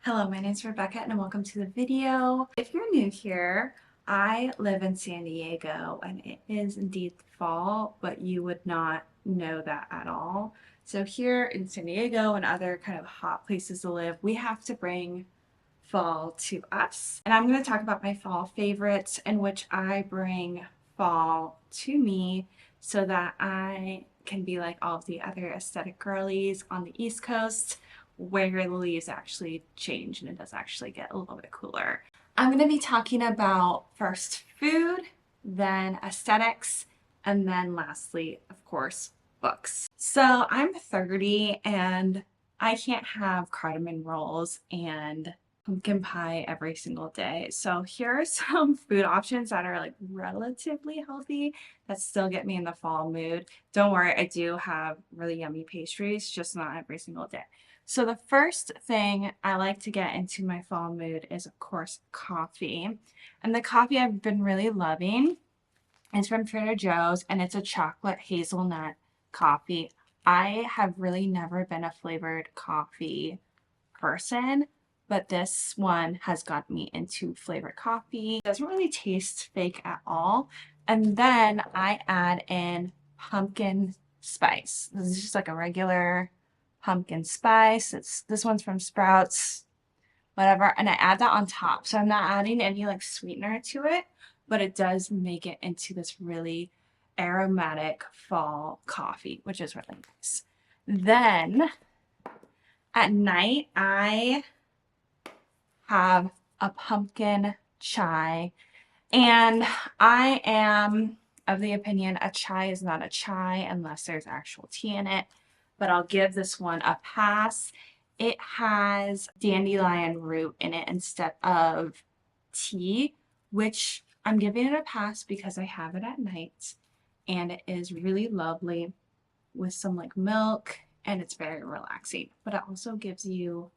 Hello, my name is Rebecca and welcome to the video. If you're new here, I live in San Diego and it is indeed fall, but you would not know that at all. So here in San Diego and other kind of hot places to live, we have to bring fall to us. And I'm going to talk about my fall favorites in which I bring fall to me so that I can be like all of the other aesthetic girlies on the East Coast where the leaves actually change and it does actually get a little bit cooler. I'm going to be talking about first food, then aesthetics, and then lastly, of course, books. So I'm 30 and I can't have cardamom rolls and pumpkin pie every single day. So here are some food options that are like relatively healthy that still get me in the fall mood. Don't worry, I do have really yummy pastries, just not every single day. So the first thing I like to get into my fall mood is, of course, coffee. And the coffee I've been really loving is from Trader Joe's, and it's a chocolate hazelnut coffee. I have really never been a flavored coffee person, but this one has got me into flavored coffee. It doesn't really taste fake at all. And then I add in pumpkin spice. This is just like a regular pumpkin spice. This one's from Sprouts, whatever, and I add that on top. So I'm not adding any like sweetener to it, but it does make it into this really aromatic fall coffee, which is really nice. Then at night, I have a pumpkin chai, and I am of the opinion a chai is not a chai unless there's actual tea in it, but I'll give this one a pass. It has dandelion root in it instead of tea, which I'm giving it a pass because I have it at night and it is really lovely with some like milk and it's very relaxing, but it also gives you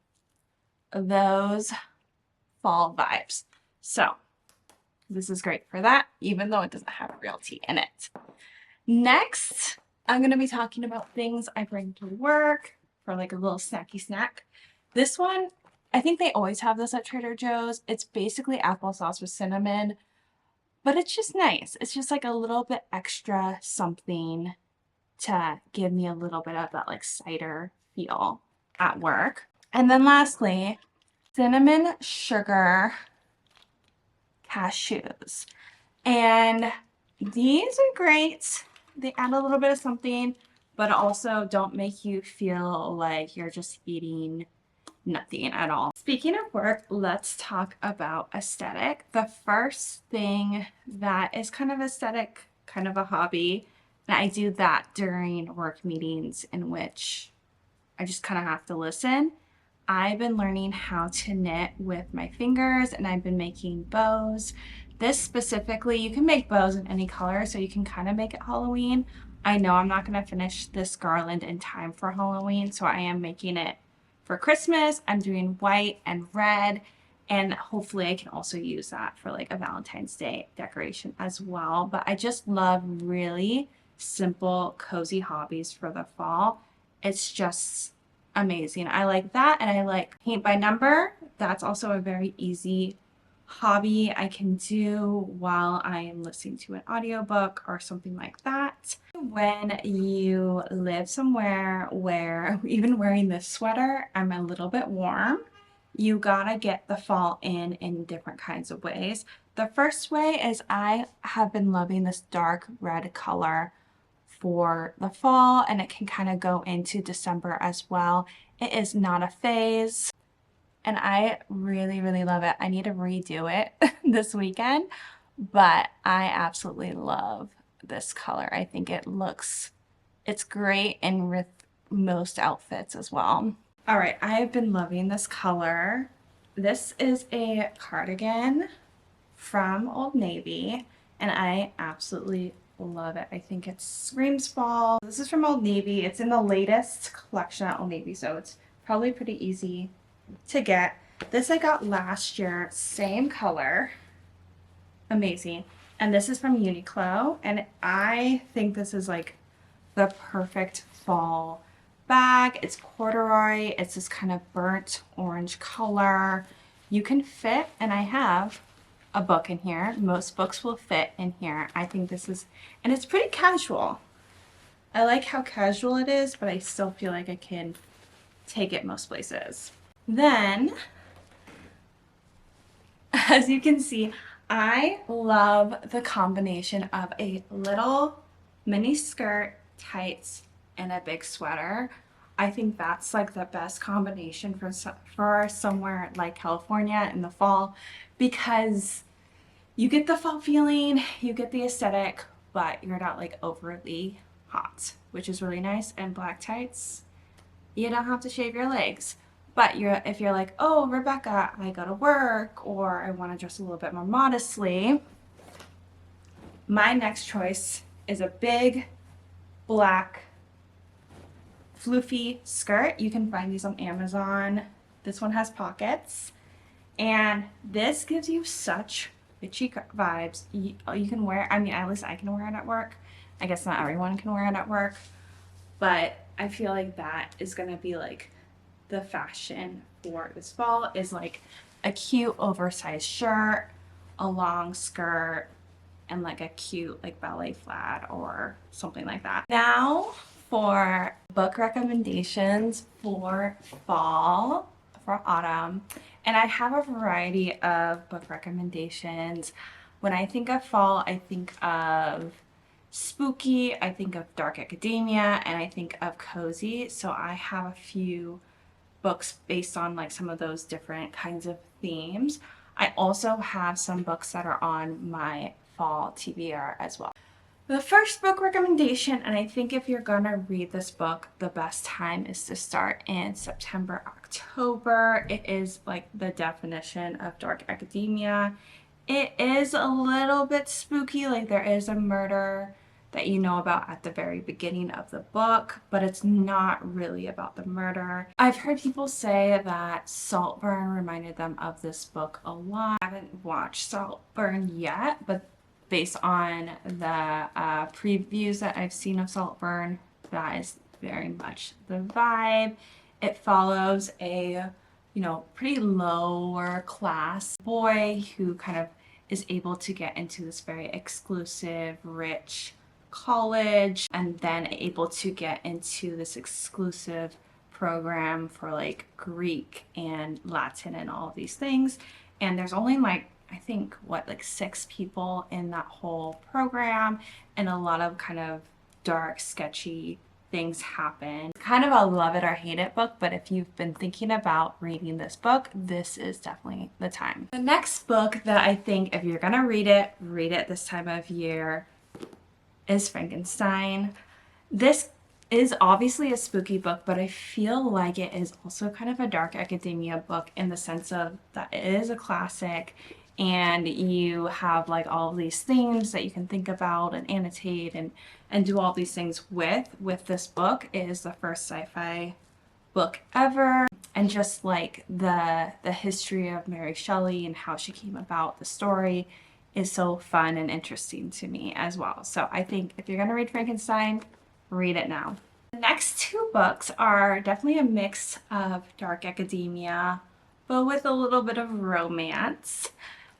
those fall vibes. So this is great for that, even though it doesn't have real tea in it. Next, I'm going to be talking about things I bring to work for like a little snacky snack. This one, I think they always have this at Trader Joe's. It's basically applesauce with cinnamon, but it's just nice. It's just like a little bit extra something to give me a little bit of that like cider feel at work. And then lastly, cinnamon sugar cashews. And these are great. They add a little bit of something, but also don't make you feel like you're just eating nothing at all. Speaking of work, let's talk about aesthetic. The first thing that is kind of aesthetic, kind of a hobby, and I do that during work meetings in which I just kind of have to listen. I've been learning how to knit with my fingers and I've been making bows. This specifically, you can make bows in any color, so you can kind of make it Halloween. I know I'm not going to finish this garland in time for Halloween, so I am making it for Christmas. I'm doing white and red, and hopefully I can also use that for like a Valentine's Day decoration as well. But I just love really simple, cozy hobbies for the fall. It's just amazing. I like that, and I like paint by number. That's also a very easy hobby I can do while I am listening to an audiobook or something like that. When you live somewhere where even wearing this sweater, I'm a little bit warm, you gotta get the fall in different kinds of ways. The first way is I have been loving this dark red color for the fall, and it can kind of go into December as well. It is not a phase, and I really, really love it. I need to redo it this weekend, but I absolutely love this color. I think it's great in with most outfits as well. All right, I have been loving this color. This is a cardigan from Old Navy, and I absolutely love it. I think it screams fall. This is from Old Navy. It's in the latest collection at Old Navy, so it's probably pretty easy to get. This I got last year, same color, amazing. And this is from Uniqlo, and I think this is like the perfect fall bag. It's corduroy. It's this kind of burnt orange color. You can fit, and I have a book in here. Most books will fit in here. I think this is, and it's pretty casual. I like how casual it is, but I still feel like I can take it most places. Then, as you can see, I love the combination of a little mini skirt, tights, and a big sweater. I think that's like the best combination for somewhere like California in the fall, because you get the fall feeling, you get the aesthetic, but you're not like overly hot, which is really nice. And black tights, you don't have to shave your legs. But if you're like, oh, Rebecca, I go to work, or I want to dress a little bit more modestly, my next choice is a big black floofy skirt. You can find these on Amazon. This one has pockets, and this gives you such bitchy vibes. You can wear, I mean, at least I can wear it at work. I guess not everyone can wear it at work, but I feel like that is gonna be like the fashion for this fall, is like a cute oversized shirt, a long skirt, and like a cute like ballet flat or something like that. Now for book recommendations for fall, for autumn. And I have a variety of book recommendations. When I think of fall, I think of spooky, I think of dark academia, and I think of cozy. So I have a few books based on like some of those different kinds of themes. I also have some books that are on my fall TBR as well. The first book recommendation, and I think if you're gonna read this book, the best time is to start in September, October. It is like the definition of dark academia. It is a little bit spooky, like there is a murder that you know about at the very beginning of the book, but it's not really about the murder. I've heard people say that Saltburn reminded them of this book a lot. I haven't watched Saltburn yet, but based on the previews that I've seen of Saltburn, that is very much the vibe. It follows a, pretty lower class boy who kind of is able to get into this very exclusive, rich college, and then able to get into this exclusive program for like Greek and Latin and all of these things. And there's only like, I think, like 6 people in that whole program, and a lot of kind of dark, sketchy things happen. Kind of a love it or hate it book, but if you've been thinking about reading this book, this is definitely the time. The next book that I think if you're gonna read it this time of year is Frankenstein. This is obviously a spooky book, but I feel like it is also kind of a dark academia book in the sense of that it is a classic, and you have like all of these themes that you can think about and annotate and do all these things with this book. It is the first sci-fi book ever, and just like the history of Mary Shelley and how she came about the story is so fun and interesting to me as well. So I think if you're gonna read Frankenstein, read it now. The next 2 books are definitely a mix of dark academia, but with a little bit of romance.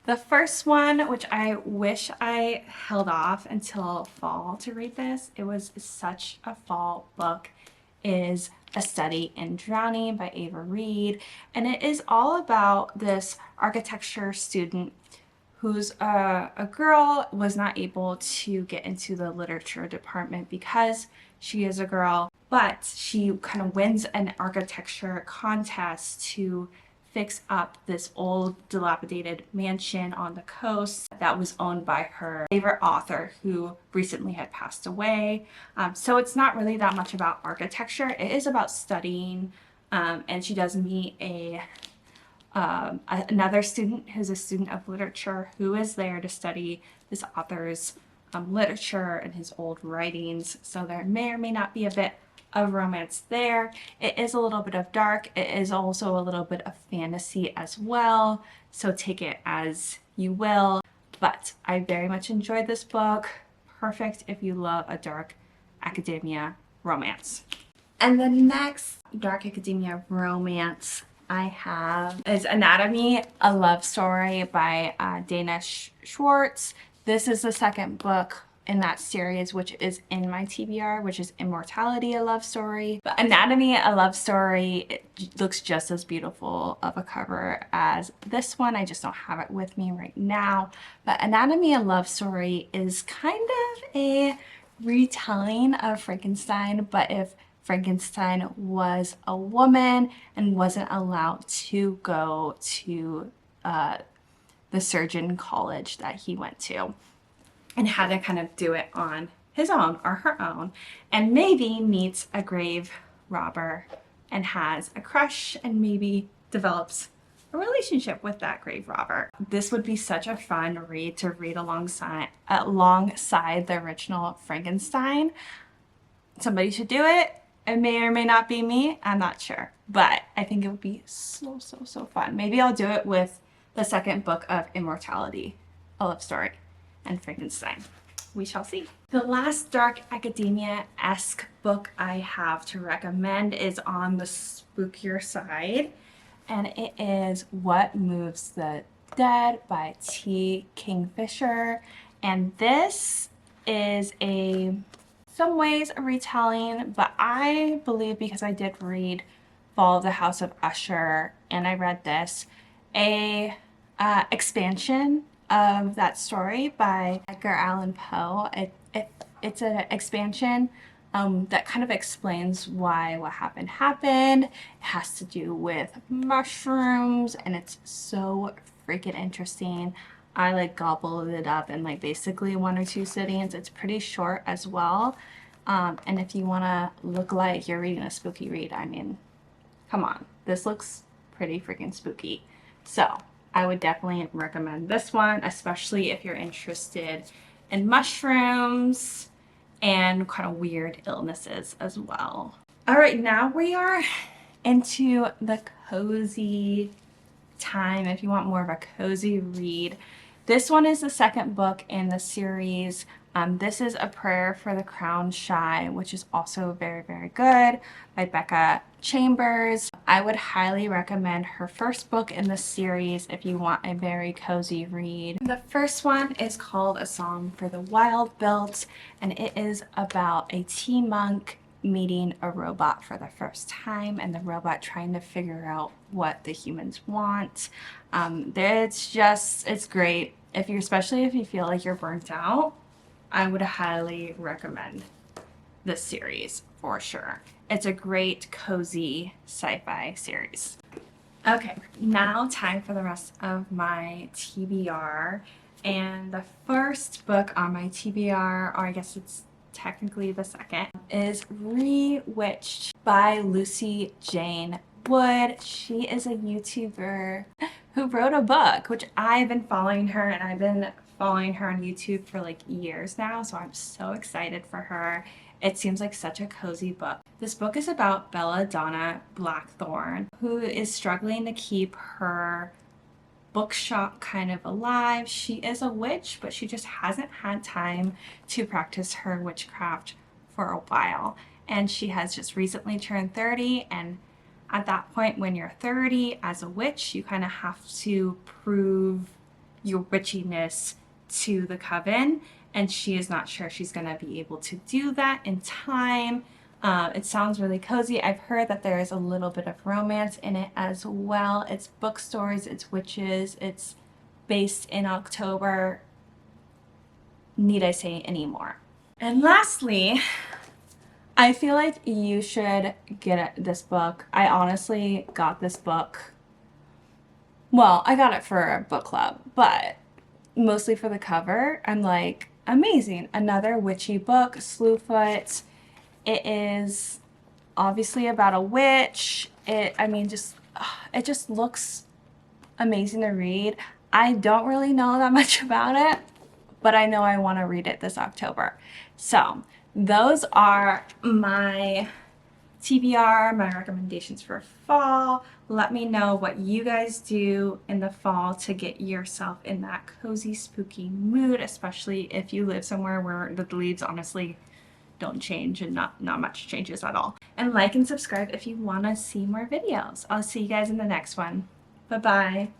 The first one, which I wish I held off until fall to read this, it was such a fall book, is A Study in Drowning by Ava Reed. And it is all about this architecture student who's a girl, was not able to get into the literature department because she is a girl, but she kind of wins an architecture contest to fix up this old dilapidated mansion on the coast that was owned by her favorite author who recently had passed away. So it's not really that much about architecture. It is about studying, and she does meet another student who's a student of literature who is there to study this author's literature and his old writings. So there may or may not be a bit of romance there. It is a little bit of dark. It is also a little bit of fantasy as well. So take it as you will. But I very much enjoyed this book. Perfect if you love a dark academia romance. And the next dark academia romance I have is Anatomy, a Love Story by Dana Schwartz. This is the second book in that series, which is in my TBR, which is Immortality, a Love Story. But Anatomy, a Love Story, it looks just as beautiful of a cover as this one. I just don't have it with me right now. But Anatomy, a Love Story is kind of a retelling of Frankenstein, but if Frankenstein was a woman and wasn't allowed to go to the surgeon college that he went to, and had to kind of do it on his own or her own, and maybe meets a grave robber and has a crush and maybe develops a relationship with that grave robber. This would be such a fun read to read alongside the original Frankenstein. Somebody should do it. It may or may not be me, I'm not sure, but I think it would be so fun. Maybe I'll do it with the second book of Immortality, a Love Story, and Frankenstein. We shall see. The last dark academia-esque book I have to recommend is on the spookier side, and it is What Moves the Dead by T. Kingfisher. And this is some ways a retelling, but I believe, because I did read Fall of the House of Usher and I read this, a expansion of that story by Edgar Allan Poe. It's an expansion that kind of explains why what happened. It has to do with mushrooms, and it's so freaking interesting. I like gobbled it up in like basically 1 or 2 sittings. It's pretty short as well. And if you want to look like you're reading a spooky read, I mean, come on, this looks pretty freaking spooky. So I would definitely recommend this one, especially if you're interested in mushrooms and kind of weird illnesses as well. All right, now we are into the cozy time. If you want more of a cozy read, this one is the second book in the series. This is A Prayer for the Crowned Shy, which is also very good, by Becca Chambers. I would highly recommend her first book in the series if you want a very cozy read. The first one is called A Song for the Wild Built, and it is about a tea monk meeting a robot for the first time, and the robot trying to figure out what the humans want. It's great. Especially if you feel like you're burnt out, I would highly recommend this series for sure. It's a great cozy sci-fi series. Okay, now time for the rest of my TBR. And the first book on my TBR, or I guess it's technically the second, is Rewitched by Lucy Jane Wood. She is a YouTuber who wrote a book, which I've been following her, and I've been following her on YouTube for like years now, so I'm so excited for her. It seems like such a cozy book. This book is about Belladonna Blackthorne, who is struggling to keep her bookshop kind of alive. She is a witch, but she just hasn't had time to practice her witchcraft for a while. And she has just recently turned 30, and at that point, when you're 30 as a witch, you kind of have to prove your witchiness to the coven, and she is not sure she's going to be able to do that in time. It sounds really cozy. I've heard that there is a little bit of romance in it as well. It's bookstores, it's witches, it's based in October. Need I say any more? And lastly, I feel like you should get this book. I honestly got this book, well, I got it for a book club, but mostly for the cover. I'm like, amazing, another witchy book, Slewfoot. It is obviously about a witch. It just looks amazing to read. I don't really know that much about it, but I know I want to read it this October. So those are my TBR, my recommendations for fall. Let me know what you guys do in the fall to get yourself in that cozy, spooky mood, especially if you live somewhere where the leaves honestly don't change and not much changes at all. and like and subscribe if you want to see more videos. I'll see you guys in the next one. Bye-bye.